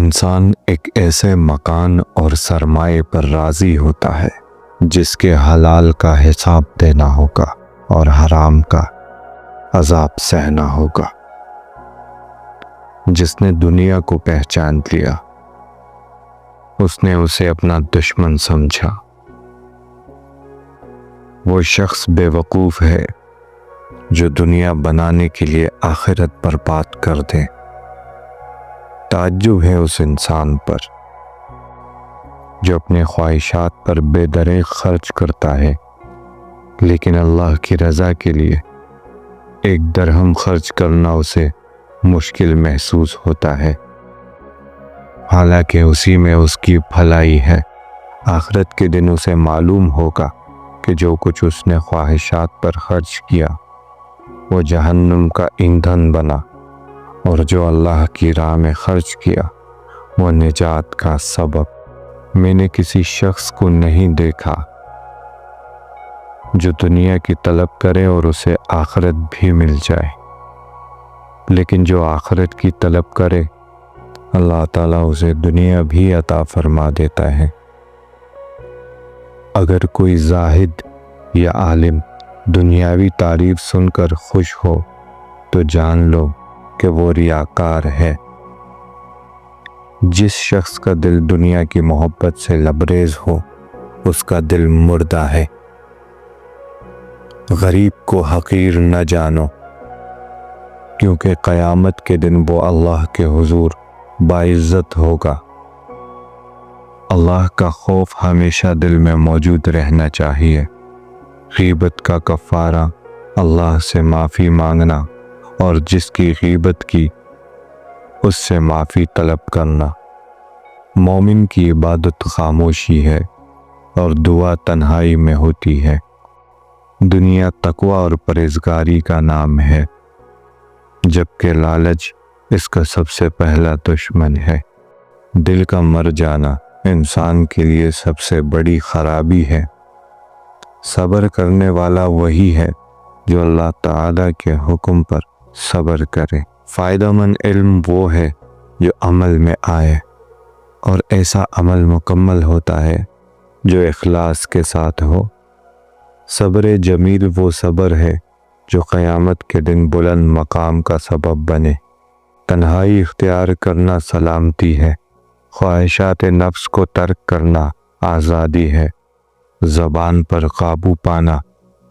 انسان ایک ایسے مکان اور سرمایے پر راضی ہوتا ہے جس کے حلال کا حساب دینا ہوگا اور حرام کا عذاب سہنا ہوگا۔ جس نے دنیا کو پہچان لیا اس نے اسے اپنا دشمن سمجھا۔ وہ شخص بے وقوف ہے جو دنیا بنانے کے لیے آخرت برباد کر دے۔ تعجب ہے اس انسان پر جو اپنے خواہشات پر بے دریغ خرچ کرتا ہے، لیکن اللہ کی رضا کے لیے ایک درہم خرچ کرنا اسے مشکل محسوس ہوتا ہے، حالانکہ اسی میں اس کی بھلائی ہے۔ آخرت کے دن اسے معلوم ہوگا کہ جو کچھ اس نے خواہشات پر خرچ کیا وہ جہنم کا ایندھن بنا، اور جو اللہ کی راہ میں خرچ کیا وہ نجات کا سبب۔ میں نے کسی شخص کو نہیں دیکھا جو دنیا کی طلب کرے اور اسے آخرت بھی مل جائے، لیکن جو آخرت کی طلب کرے اللہ تعالیٰ اسے دنیا بھی عطا فرما دیتا ہے۔ اگر کوئی زاہد یا عالم دنیاوی تعریف سن کر خوش ہو تو جان لو کہ وہ ریاکار ہے۔ جس شخص کا دل دنیا کی محبت سے لبریز ہو اس کا دل مردہ ہے۔ غریب کو حقیر نہ جانو، کیونکہ قیامت کے دن وہ اللہ کے حضور باعزت ہوگا۔ اللہ کا خوف ہمیشہ دل میں موجود رہنا چاہیے۔ غیبت کا کفارہ اللہ سے معافی مانگنا اور جس کی غیبت کی اس سے معافی طلب کرنا۔ مومن کی عبادت خاموشی ہے اور دعا تنہائی میں ہوتی ہے۔ دنیا تقوی اور پرہیزگاری کا نام ہے، جبکہ لالچ اس کا سب سے پہلا دشمن ہے۔ دل کا مر جانا انسان کے لیے سب سے بڑی خرابی ہے۔ صبر کرنے والا وہی ہے جو اللہ تعالیٰ کے حکم پر صبر کرے۔ فائدہ مند علم وہ ہے جو عمل میں آئے، اور ایسا عمل مکمل ہوتا ہے جو اخلاص کے ساتھ ہو۔ صبر جمیل وہ صبر ہے جو قیامت کے دن بلند مقام کا سبب بنے۔ تنہائی اختیار کرنا سلامتی ہے، خواہشات نفس کو ترک کرنا آزادی ہے، زبان پر قابو پانا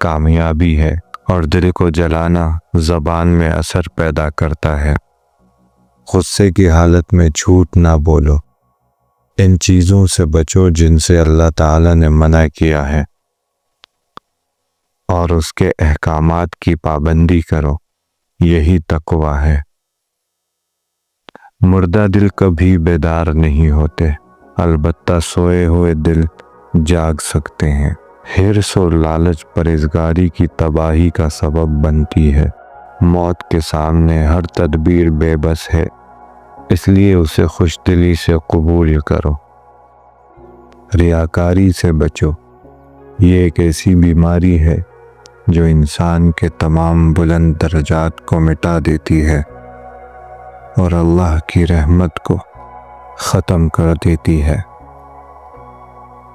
کامیابی ہے، اور دل کو جلانا زبان میں اثر پیدا کرتا ہے۔ غصے کی حالت میں جھوٹ نہ بولو، ان چیزوں سے بچو جن سے اللہ تعالیٰ نے منع کیا ہے، اور اس کے احکامات کی پابندی کرو، یہی تقوی ہے۔ مردہ دل کبھی بیدار نہیں ہوتے، البتہ سوئے ہوئے دل جاگ سکتے ہیں۔ حرص اور لالچ پرہیزگاری کی تباہی کا سبب بنتی ہے۔ موت کے سامنے ہر تدبیر بے بس ہے، اس لیے اسے خوش دلی سے قبول کرو۔ ریاکاری سے بچو، یہ ایک ایسی بیماری ہے جو انسان کے تمام بلند درجات کو مٹا دیتی ہے اور اللہ کی رحمت کو ختم کر دیتی ہے۔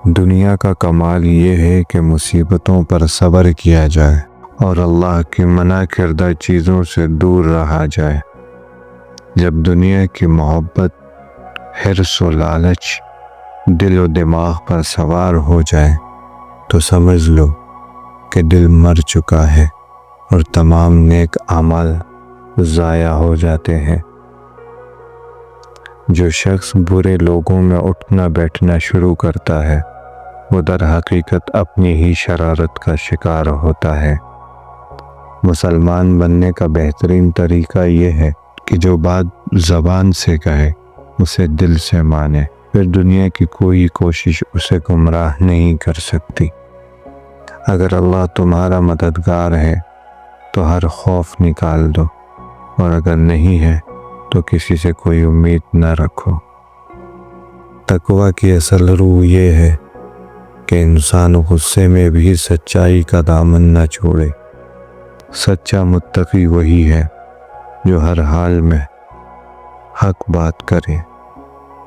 دنیا کا کمال یہ ہے کہ مصیبتوں پر صبر کیا جائے اور اللہ کی منع کردہ چیزوں سے دور رہا جائے۔ جب دنیا کی محبت، حرص و لالچ دل و دماغ پر سوار ہو جائے تو سمجھ لو کہ دل مر چکا ہے اور تمام نیک اعمال ضائع ہو جاتے ہیں۔ جو شخص برے لوگوں میں اٹھنا بیٹھنا شروع کرتا ہے وہ در حقیقت اپنی ہی شرارت کا شکار ہوتا ہے۔ مسلمان بننے کا بہترین طریقہ یہ ہے کہ جو بات زبان سے کہے اسے دل سے مانے، پھر دنیا کی کوئی کوشش اسے گمراہ نہیں کر سکتی۔ اگر اللہ تمہارا مددگار ہے تو ہر خوف نکال دو، اور اگر نہیں ہے تو کسی سے کوئی امید نہ رکھو۔ تقوی کی اصل روح یہ ہے کہ انسان غصے میں بھی سچائی کا دامن نہ چھوڑے۔ سچا متقی وہی ہے جو ہر حال میں حق بات کرے